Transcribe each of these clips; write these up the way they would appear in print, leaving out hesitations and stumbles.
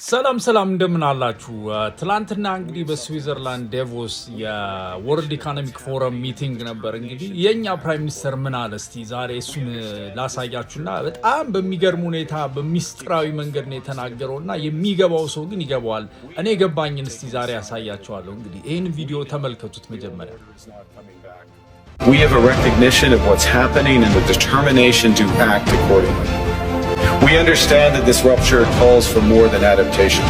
ሰላም እንደምን አላችሁ? ትላንትና እንግዲህ በስዊዘርላንድ ዴቮስ የወርልድ ኢኮኖሚክ ፎረም ሚቲንግ ነበር። እንግዲህ የኛ ፕራይም ሚኒስተር ምን አለ እስቲ ዛሬ እሱን ላሳያችሁና በጣም በሚገርም ሁኔታ በሚስጥራዊ መንገድ ነው የተናገረውና የሚገባው ሰው ግን ይገባዋል። እኔ የገባኝን እስቲ ዛሬ ያሳያችኋለሁ። እንግዲህ ይህን ቪዲዮ ተመልከቱት መጀመሪያ። We have a recognition of what's happening and the determination to act accordingly. We understand that this rupture calls for more than adaptation.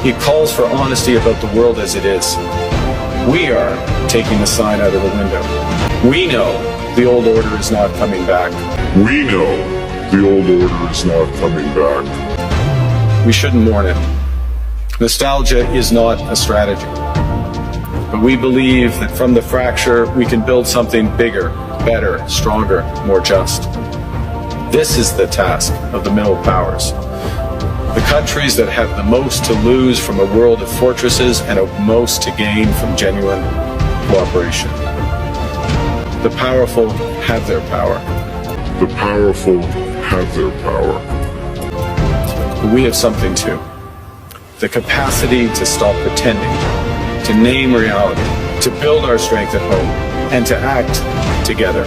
It calls for honesty about the world as it is. We are taking the sign out of the window. We know the old order is not coming back. We shouldn't mourn it. Nostalgia is not a strategy. But we believe that from the fracture, we can build something bigger, better, stronger, more just. This is the task of the middle powers. The countries that have the most to lose from a world of fortresses and the most to gain from genuine cooperation. The powerful have their power. But we have something too. The capacity to stop pretending. To name reality, to build our strength at home, and to act together.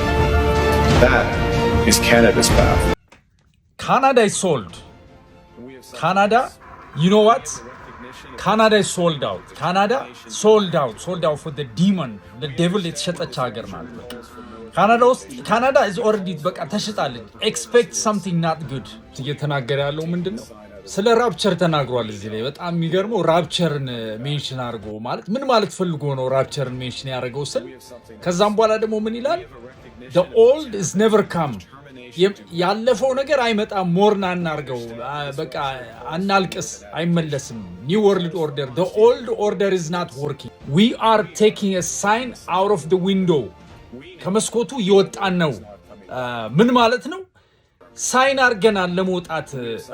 That is Canada's path. Canada is sold. Canada, you know what? Canada is sold out. Sold out for the demon, the devil. It's የተሸጠች ሀገር ናት። Canada is already በቃ ተሽጣለች. Expect something not good. እየተናገረ ያለው ምንድነው? ስለ ራፕቸር ተናግሯል። እዚህ ላይ በጣም የሚገርመው ራፕቸርን ሜንሽን አድርጎ ማለት ምን ማለት ፈልጎ ነው ራፕቸርን ሜንሽን ያደረገው ስል ከዛም በኋላ ደግሞ ምን ይላል? the old is never come ያለፈው ነገር አይመጣም፣ ሞርን አናርገው፣ በቃ አናልቅስ፣ አይመለስም። new world order, the old order is not working, we are taking a sign out of the window ከመስኮቱ እየወጣን ነው። ምን ማለት ነው? ሳይን አድርገናል ለመውጣት።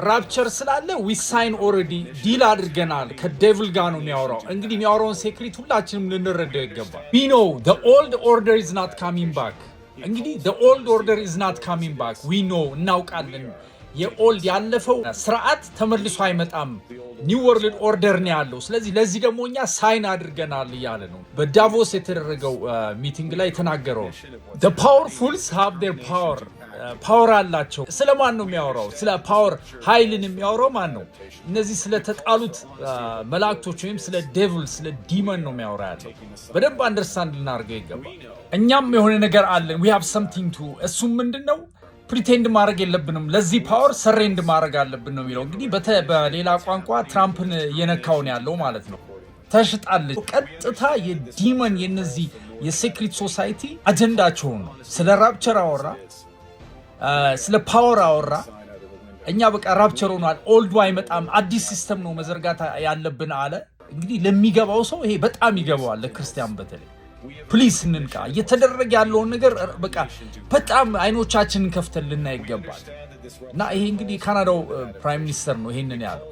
ራፕቸር ስላለ ዊ ሳይን ኦልሬዲ ዲል አድርገናል። ከዴቪል ጋር ነው የሚያወራው። እንግዲህ የሚያወራውን ሴክሬት ሁላችንም ልንረዳው ይገባል። ዊ ኖ ዘ ኦልድ ኦርደር ኢዝ ናት ካሚንግ ባክ። እንግዲህ ዘ ኦልድ ኦርደር ኢዝ ናት ካሚንግ ባክ። ዊ ኖ እናውቃለን። የኦልድ ያለፈው ስርዓት ተመልሶ አይመጣም። ኒው ወርልድ ኦርደር ነው ያለው። ስለዚህ ለዚህ ደግሞ እኛ ሳይን አድርገናል እያለ ነው። በዳቮስ የተደረገው ሚቲንግ ላይ የተናገረው ዘ ፓወርፉልስ ሃቭ ዴር ፓወር ፓወር አላቸው። ስለማን ነው የሚያወራው? ስለ ፓወር ኃይልን የሚያወራው ማን ነው? እነዚህ ስለተጣሉት መላእክቶች ወይም ስለ ዴቪል ስለ ዲመን ነው የሚያወራ ያለው። በደንብ አንደርስታንድ ልናደርገው ይገባል። እኛም የሆነ ነገር አለን። we have something to እሱም ምንድነው? ፕሪቴንድ ማድረግ የለብንም። ለዚህ ፓወር ሰሬንድ ማድረግ አለብን ነው የሚለው። እንግዲህ በሌላ ቋንቋ ትራምፕን የነካውን ያለው ማለት ነው። ተሽጣለች። ቀጥታ የዲመን የነዚህ የሴክሬት ሶሳይቲ አጀንዳቸው ነው። ስለ ራፕቸር አወራ፣ ስለ ፓወር አወራ። እኛ በቃ ራፕቸር ሆኗል፣ ኦልዱ አይመጣም፣ አዲስ ሲስተም ነው መዘርጋት ያለብን አለ። እንግዲህ ለሚገባው ሰው ይሄ በጣም ይገባዋል። ለክርስቲያን በተለይ ፕሊስ እንንቃ። እየተደረገ ያለውን ነገር በቃ በጣም አይኖቻችንን ከፍተን ልናይ ይገባል። እና ይሄ እንግዲህ ካናዳው ፕራይም ሚኒስተር ነው ይሄንን ያለው።